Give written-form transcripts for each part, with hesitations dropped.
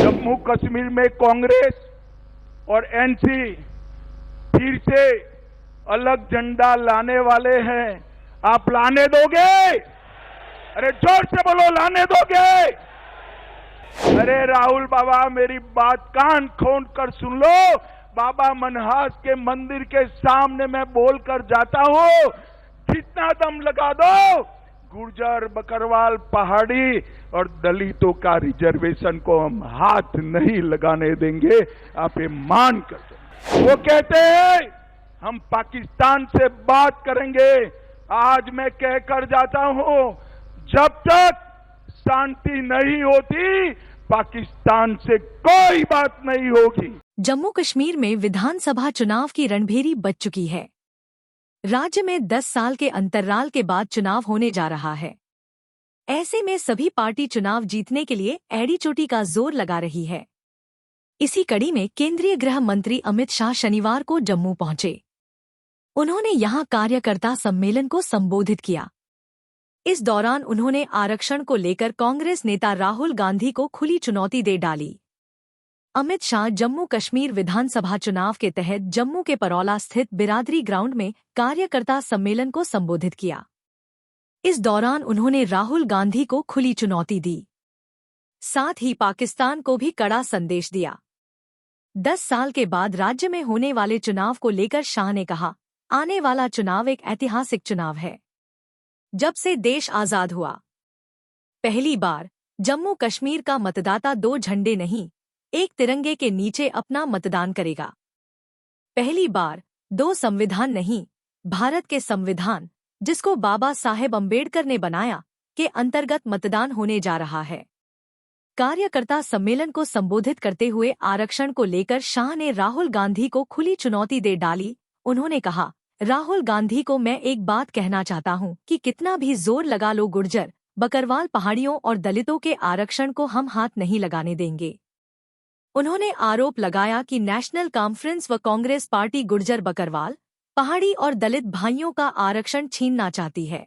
जम्मू कश्मीर में कांग्रेस और एनसी फिर से अलग झंडा लाने वाले हैं। आप लाने दोगे? अरे जोर से बोलो, लाने दोगे? अरे राहुल बाबा, मेरी बात कान खोल कर सुन लो। बाबा मनहास के मंदिर के सामने मैं बोलकर जाता हूं, जितना दम लगा दो, गुर्जर, बकरवाल, पहाड़ी और दलितों का रिजर्वेशन को हम हाथ नहीं लगाने देंगे। आप ये मान कर दो। वो कहते हैं हम पाकिस्तान से बात करेंगे। आज मैं कहकर जाता हूं, जब तक शांति नहीं होती पाकिस्तान से कोई बात नहीं होगी। जम्मू कश्मीर में विधानसभा चुनाव की रणभेरी बज चुकी है। राज्य में 10 साल के अंतराल के बाद चुनाव होने जा रहा है। ऐसे में सभी पार्टी चुनाव जीतने के लिए एड़ी चोटी का जोर लगा रही है। इसी कड़ी में केंद्रीय गृह मंत्री अमित शाह शनिवार को जम्मू पहुंचे। उन्होंने यहां कार्यकर्ता सम्मेलन को संबोधित किया। इस दौरान उन्होंने आरक्षण को लेकर कांग्रेस नेता राहुल गांधी को खुली चुनौती दे डाली। अमित शाह जम्मू कश्मीर विधानसभा चुनाव के तहत जम्मू के परौला स्थित बिरादरी ग्राउंड में कार्यकर्ता सम्मेलन को संबोधित किया। इस दौरान उन्होंने राहुल गांधी को खुली चुनौती दी। साथ ही पाकिस्तान को भी कड़ा संदेश दिया। 10 साल के बाद राज्य में होने वाले चुनाव को लेकर शाह ने कहा, आने वाला चुनाव एक ऐतिहासिक चुनाव है। जब से देश आजाद हुआ, पहली बार जम्मू कश्मीर का मतदाता 2 झंडे नहीं, एक तिरंगे के नीचे अपना मतदान करेगा। पहली बार 2 संविधान नहीं, भारत के संविधान, जिसको बाबा साहेब अम्बेडकर ने बनाया, के अंतर्गत मतदान होने जा रहा है। कार्यकर्ता सम्मेलन को संबोधित करते हुए आरक्षण को लेकर शाह ने राहुल गांधी को खुली चुनौती दे डाली। उन्होंने कहा, राहुल गांधी को मैं एक बात कहना चाहता हूं कि कितना भी जोर लगा लो, गुर्जर, बकरवाल, पहाड़ियों और दलितों के आरक्षण को हम हाथ नहीं लगाने देंगे। उन्होंने आरोप लगाया कि नेशनल कॉन्फ्रेंस व कांग्रेस पार्टी गुर्जर, बकरवाल, पहाड़ी और दलित भाइयों का आरक्षण छीनना चाहती है।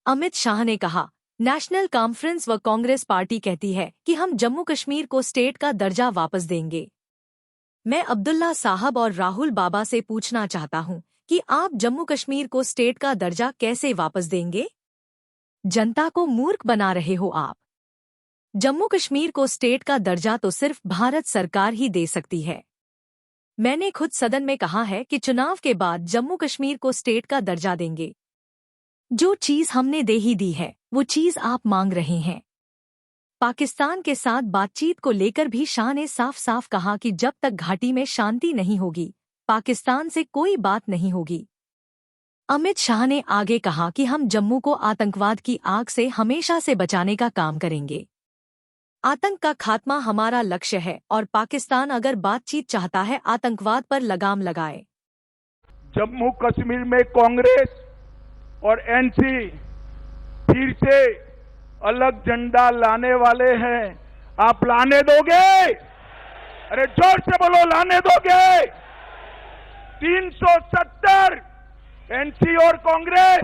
अमित शाह ने कहा, नेशनल कॉन्फ्रेंस व कांग्रेस पार्टी कहती है कि हम जम्मू कश्मीर को स्टेट का दर्जा वापस देंगे। मैं अब्दुल्ला साहब और राहुल बाबा से पूछना चाहता हूं कि आप जम्मू कश्मीर को स्टेट का दर्जा कैसे वापस देंगे? जनता को मूर्ख बना रहे हो आप। जम्मू कश्मीर को स्टेट का दर्जा तो सिर्फ भारत सरकार ही दे सकती है। मैंने खुद सदन में कहा है कि चुनाव के बाद जम्मू कश्मीर को स्टेट का दर्जा देंगे। जो चीज हमने दे ही दी है, वो चीज आप मांग रहे हैं। पाकिस्तान के साथ बातचीत को लेकर भी शाह ने साफ साफ कहा कि जब तक घाटी में शांति नहीं होगी, पाकिस्तान से कोई बात नहीं होगी। अमित शाह ने आगे कहा कि हम जम्मू को आतंकवाद की आग से हमेशा से बचाने का काम करेंगे। आतंक का खात्मा हमारा लक्ष्य है और पाकिस्तान अगर बातचीत चाहता है, आतंकवाद पर लगाम लगाए। जम्मू कश्मीर में कांग्रेस और एनसी फिर से अलग झंडा लाने वाले हैं। आप लाने दोगे? अरे जोर से बोलो, लाने दोगे? 370 एनसी और कांग्रेस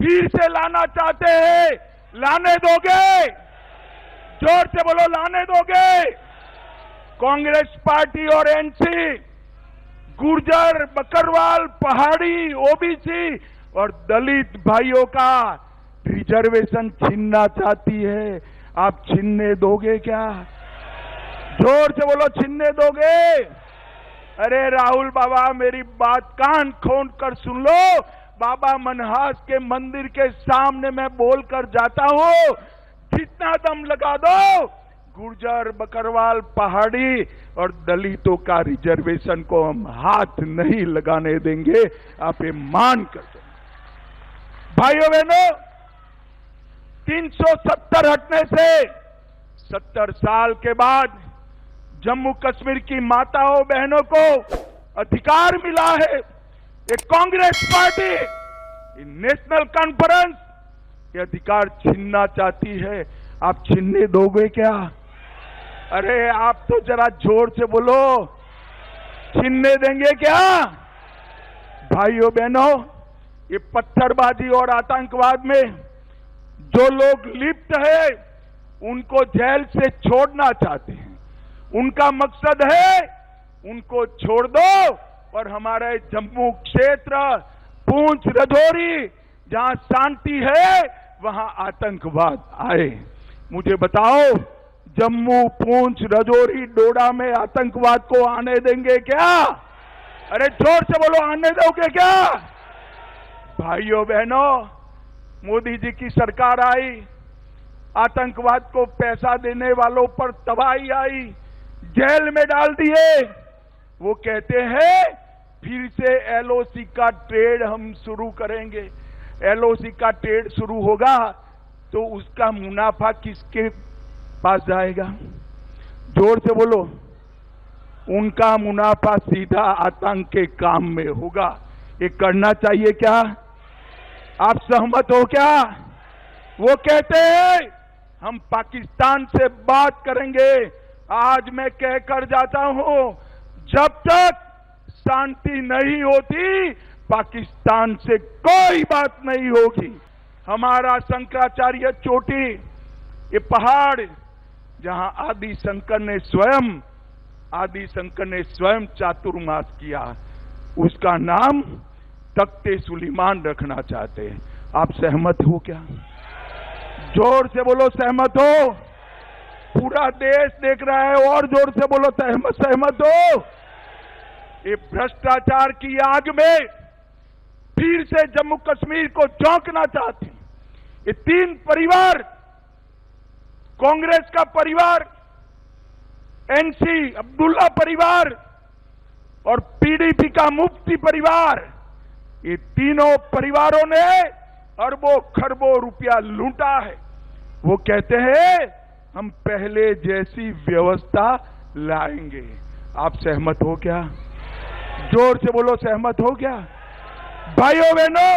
फिर से लाना चाहते हैं। लाने दोगे? जोर से बोलो, लाने दोगे? कांग्रेस पार्टी और एनसी गुर्जर, बकरवाल, पहाड़ी, ओबीसी और दलित भाइयों का रिजर्वेशन छीनना चाहती है। आप छीनने दोगे क्या? जोर से बोलो, छीनने दोगे? अरे राहुल बाबा, मेरी बात कान खोल कर सुन लो। बाबा मनहास के मंदिर के सामने मैं बोलकर जाता हूं, जितना दम लगा दो, गुर्जर, बकरवाल, पहाड़ी और दलितों का रिजर्वेशन को हम हाथ नहीं लगाने देंगे। आप ये मान कर दो। भाइयों बहनों, 370 हटने से 70 साल के बाद जम्मू कश्मीर की माताओं बहनों को अधिकार मिला है। ये कांग्रेस पार्टी, ये नेशनल कॉन्फ्रेंस ये अधिकार छीनना चाहती है। आप छीनने दोगे क्या? अरे आप तो जरा जोर से बोलो, छीनने देंगे क्या? भाइयों बहनों, ये पत्थरबाजी और आतंकवाद में जो लोग लिप्त है, उनको जेल से छोड़ना चाहते हैं। उनका मकसद है उनको छोड़ दो और हमारे जम्मू क्षेत्र, पूंछ, राजौरी, जहां शांति है वहां आतंकवाद आए। मुझे बताओ, जम्मू, पूंछ, राजौरी, डोडा में आतंकवाद को आने देंगे क्या? अरे जोर से बोलो, आने दोगे क्या? भाइयों बहनों, मोदी जी की सरकार आई, आतंकवाद को पैसा देने वालों पर तबाही आई, जेल में डाल दिए। वो कहते हैं फिर से एलओसी का ट्रेड हम शुरू करेंगे। एलओसी का ट्रेड शुरू होगा तो उसका मुनाफा किसके पास जाएगा? जोर से बोलो। उनका मुनाफा सीधा आतंक के काम में होगा। ये करना चाहिए क्या? आप सहमत हो क्या? वो कहते हैं हम पाकिस्तान से बात करेंगे। आज मैं कहकर जाता हूं, जब तक शांति नहीं होती पाकिस्तान से कोई बात नहीं होगी। हमारा शंकराचार्य चोटी, ये पहाड़ जहां आदि शंकर ने स्वयं चातुर्मास किया, उसका नाम तख्ते सुलेमान रखना चाहते हैं। आप सहमत हो क्या? जोर से बोलो, सहमत हो? पूरा देश देख रहा है, और जोर से बोलो, सहमत हो? ये भ्रष्टाचार की आग में फिर से जम्मू कश्मीर को झोंकना चाहते हैं। ये तीन परिवार, कांग्रेस का परिवार, एनसी अब्दुल्ला परिवार और पीडीपी का मुफ्ती परिवार, ये तीनों परिवारों ने अरबों खरबों रुपया लूटा है। वो कहते हैं हम पहले जैसी व्यवस्था लाएंगे। आप सहमत हो क्या? जोर से बोलो, सहमत हो क्या? भाइयों बहनों,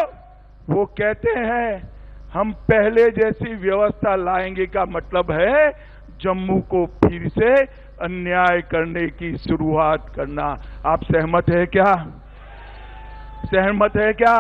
वो कहते हैं हम पहले जैसी व्यवस्था लाएंगे का मतलब है जम्मू को फिर से अन्याय करने की शुरुआत करना। आप सहमत है क्या? सहमत है क्या?